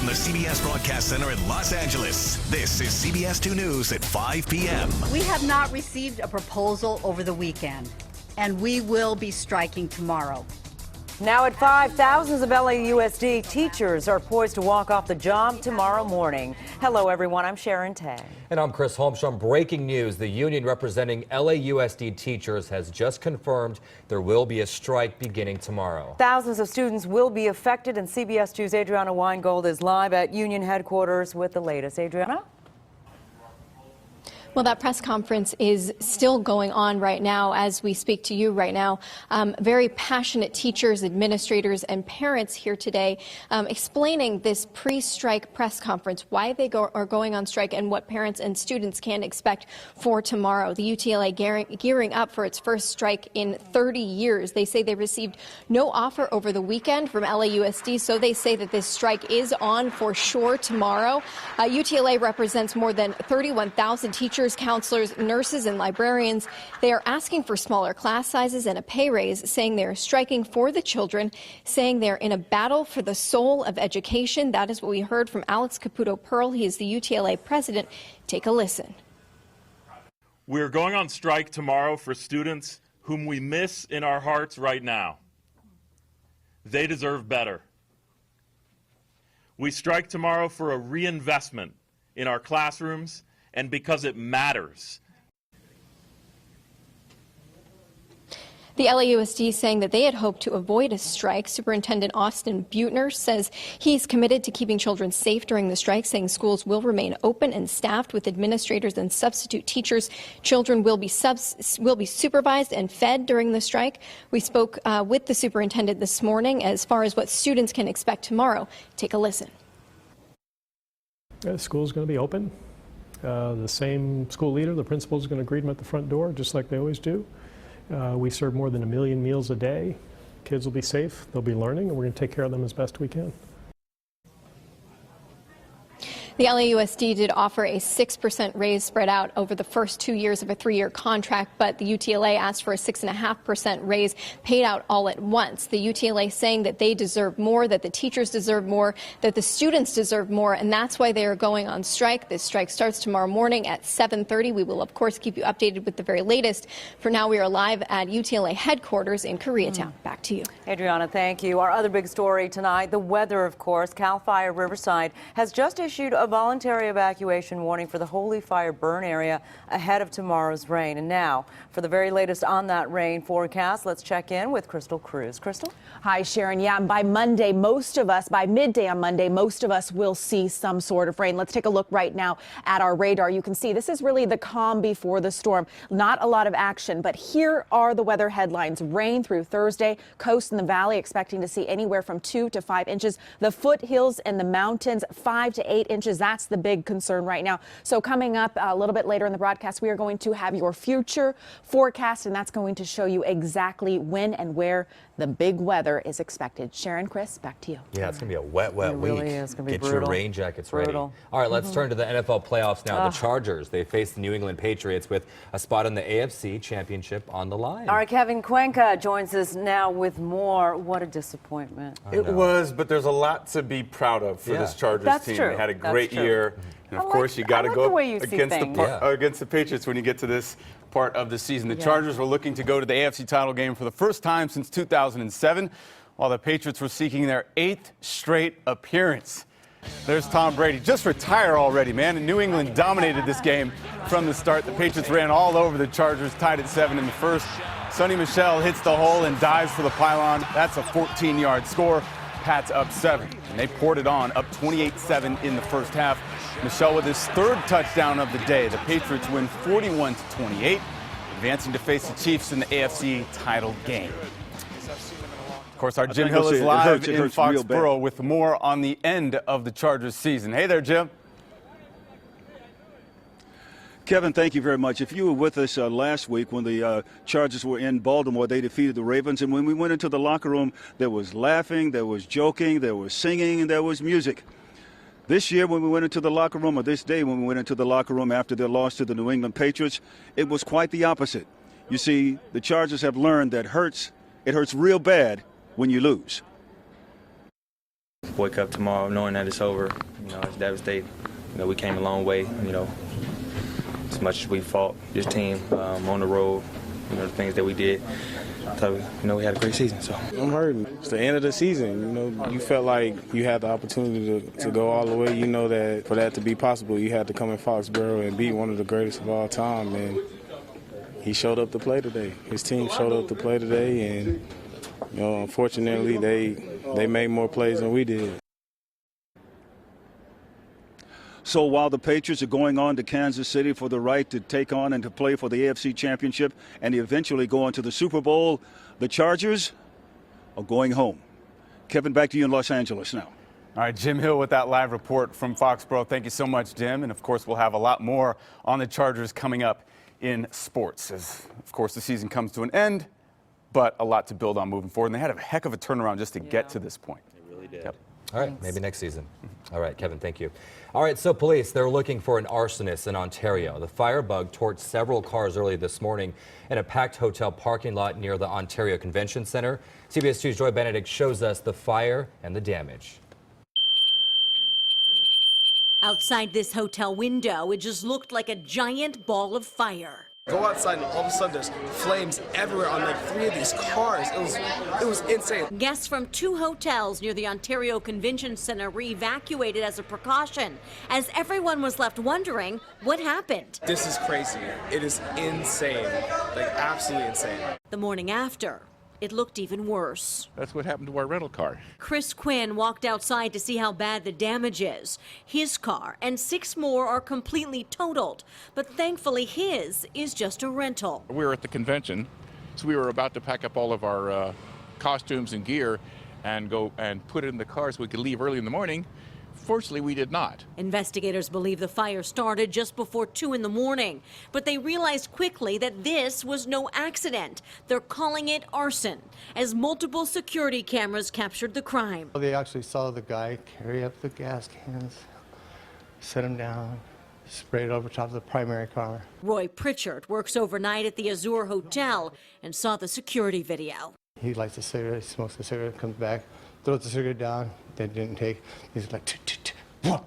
From the CBS Broadcast Center in Los Angeles, this is CBS 2 News at 5 p.m. We have not received a proposal over the weekend, and we will be striking tomorrow. Now at 5, thousands of LAUSD teachers are poised to walk off the job tomorrow morning. Hello, everyone. I'm Sharon Tay. And I'm Chris Holmstrom. Breaking news. The union representing LAUSD teachers has just confirmed there will be a strike beginning tomorrow. Thousands of students will be affected, and CBS 2's Adriana Weingold is live at union headquarters with the latest. Adriana? Well, that press conference is still going on right now as we speak to you right now. Very passionate teachers, administrators, and parents here today explaining this pre-strike press conference, why they are going on strike, and what parents and students can expect for tomorrow. The UTLA gearing up for its first strike in 30 years. They say they received no offer over the weekend from LAUSD, so they say that this strike is on for sure tomorrow. UTLA represents more than 31,000 teachers, counselors, nurses, and librarians. They are asking for smaller class sizes and a pay raise, saying they are striking for the children, saying they're in a battle for the soul of education. That is what we heard from Alex Caputo-Pearl. He is the UTLA president. Take a listen. We're going on strike tomorrow for students whom we miss in our hearts right now. They deserve better. We strike tomorrow for a reinvestment in our classrooms and because it matters. The LAUSD saying that they had hoped to avoid a strike. Superintendent Austin Buettner says he's committed to keeping children safe during the strike, saying schools will remain open and staffed with administrators and substitute teachers. Children will be supervised and fed during the strike. We spoke with the superintendent this morning as far as what students can expect tomorrow. Take a listen. The school's going to be open. The same school leader, the principal, is going to greet them at the front door, just like they always do. We serve more than 1 million meals a day. Kids will be safe, they'll be learning, and we're going to take care of them as best we can. The LAUSD did offer a 6% raise spread out over the first 2 years of a 3-year contract, but the UTLA asked for a 6.5% raise paid out all at once. The UTLA saying that they deserve more, that the teachers deserve more, that the students deserve more, and that's why they are going on strike. This strike starts tomorrow morning at 7:30. We will, of course, keep you updated with the very latest. For now, we are live at UTLA headquarters in Koreatown. Back to you. Adriana, thank you. Our other big story tonight, the weather, of course. CAL FIRE Riverside has just issued a voluntary evacuation warning for the Holy Fire burn area ahead of tomorrow's rain. And now, for the very latest on that rain forecast, let's check in with Crystal Cruz. Crystal? Hi, Sharon. Yeah, and by Monday, by midday on Monday, most of us will see some sort of rain. Let's take a look right now at our radar. You can see this is really the calm before the storm. Not a lot of action, but here are the weather headlines. Rain through Thursday, coast in the valley expecting to see anywhere from 2 to 5 inches. The foothills and the mountains, 5 to 8 inches. That's the big concern right now. So coming up a little bit later in the broadcast, we are going to have your future forecast, and that's going to show you exactly when and where the big weather is expected. Sharon, Chris, back to you. Yeah, it's going to be a wet week. It really is. It's going to be Get brutal. your rain jackets Brutal. ready. All right, let's turn to the NFL playoffs now. The Chargers, they face the New England Patriots with a spot in the AFC Championship on the line. All right, Kevin Cuenca joins us now with more. What a disappointment. It was, but there's a lot to be proud of for this Chargers That's team. true. They had a That's great true. year. And of course, you got to the go way you see against the Patriots when you get to this part of the season. The Chargers were looking to go to the AFC title game for the first time since 2007, while the Patriots were seeking their 8th straight appearance. There's Tom Brady. Just retire already, man. And New England dominated this game from the start. The Patriots ran all over the Chargers, tied at 7 in the first. Sonny Michel hits the hole and dives for the pylon. That's a 14-yard score. Pats up 7, and they poured it on, up 28-7 in the first half. Michel with his 3rd touchdown of the day. The Patriots win 41-28, advancing to face the Chiefs in the AFC title game. Of course, our Jim Hill is live in Foxborough with more on the end of the Chargers season. Hey there, Jim. Kevin, thank you very much. If you were with us last week when the Chargers were in Baltimore, they defeated the Ravens. And when we went into the locker room, there was laughing, there was joking, there was singing, and there was music. This year, when we went into the locker room, or this day when we went into the locker room after their loss to the New England Patriots, it was quite the opposite. You see, the Chargers have learned that it hurts real bad when you lose. Wake up tomorrow knowing that it's over. It's devastating. We came a long way, as much as we fought this team on the road, the things that we did. So, we had a great season. So I'm hurting. It's the end of the season. You felt like you had the opportunity to go all the way. That for that to be possible, you had to come in Foxborough and beat one of the greatest of all time. And he showed up to play today. His team showed up to play today, and unfortunately, they made more plays than we did. So while the Patriots are going on to Kansas City for the right to take on and to play for the AFC Championship and eventually go on to the Super Bowl, the Chargers are going home. Kevin, back to you in Los Angeles now. All right, Jim Hill with that live report from Foxborough. Thank you so much, Jim. And, of course, we'll have a lot more on the Chargers coming up in sports as, of course, the season comes to an end, but a lot to build on moving forward. And they had a heck of a turnaround just to get to this point. They really did. Yep. All right, maybe next season. All right, Kevin, thank you. All right, so police, they're looking for an arsonist in Ontario. The firebug torched several cars early this morning in a packed hotel parking lot near the Ontario Convention Center. CBS 2's Joy Benedict shows us the fire and the damage. Outside this hotel window, it just looked like a giant ball of fire. Go outside and all of a sudden there's flames everywhere on like 3 of these cars. It was insane. Guests from 2 hotels near the Ontario Convention Center were evacuated as a precaution, as everyone was left wondering what happened. This is crazy. It is insane. Like absolutely insane. The morning after, it looked even worse. That's what happened to our rental car. Chris Quinn walked outside to see how bad the damage is. His car and 6 more are completely totaled, but thankfully his is just a rental. We were at the convention, so we were about to pack up all of our costumes and gear and go and put it in the car so we could leave early in the morning. Fortunately, we did not. Investigators believe the fire started just before 2 in the morning, but they realized quickly that this was no accident. They're calling it arson, as multiple security cameras captured the crime. They actually saw the guy carry up the gas cans, set him down, spray it over top of the primary car. Roy Pritchard works overnight at the Azure Hotel and saw the security video. He lights a cigarette, he smokes a cigarette, comes back, throws the cigarette down, they didn't take. He's like,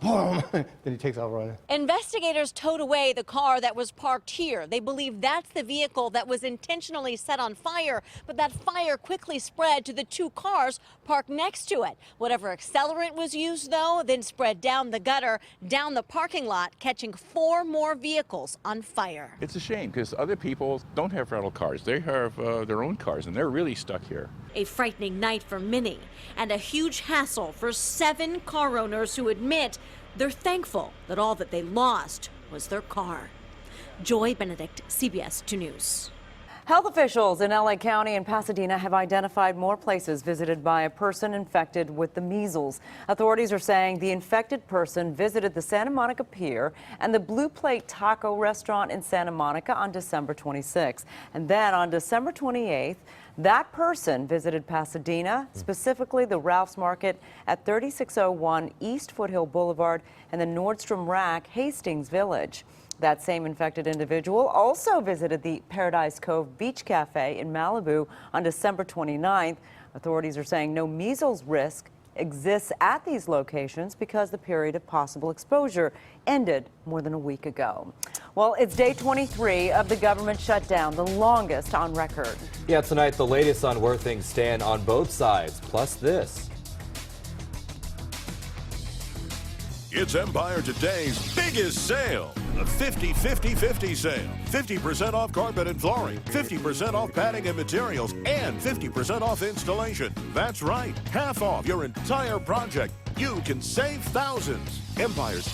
boom, then he takes off running. Investigators towed away the car that was parked here. They believe that's the vehicle that was intentionally set on fire, but that fire quickly spread to the 2 cars parked next to it. Whatever accelerant was used, though, then spread down the gutter, down the parking lot, catching 4 more vehicles on fire. It's a shame because other people don't have rental cars. They have their own cars, and they're really stuck here. A frightening night for many, and a huge hassle for 7 car owners who admit they're thankful that all that they lost was their car. Joy Benedict, CBS 2 News. Health officials in LA County and Pasadena have identified more places visited by a person infected with the measles. Authorities are saying the infected person visited the Santa Monica Pier and the Blue Plate Taco restaurant in Santa Monica on December 26th. And then on December 28th, that person visited Pasadena, specifically the Ralph's Market at 3601 East Foothill Boulevard and the Nordstrom Rack Hastings Village. That same infected individual also visited the Paradise Cove Beach Cafe in Malibu on December 29th. Authorities are saying no measles risk exists at these locations because the period of possible exposure ended more than a week ago. Well, it's day 23 of the government shutdown, the longest on record. Yeah, tonight the latest on where things stand on both sides, plus this. It's Empire Today's biggest sale, the 50-50-50 sale. 50% off carpet and flooring, 50% off padding and materials, and 50% off installation. That's right, half off your entire project. You can save thousands. Empire's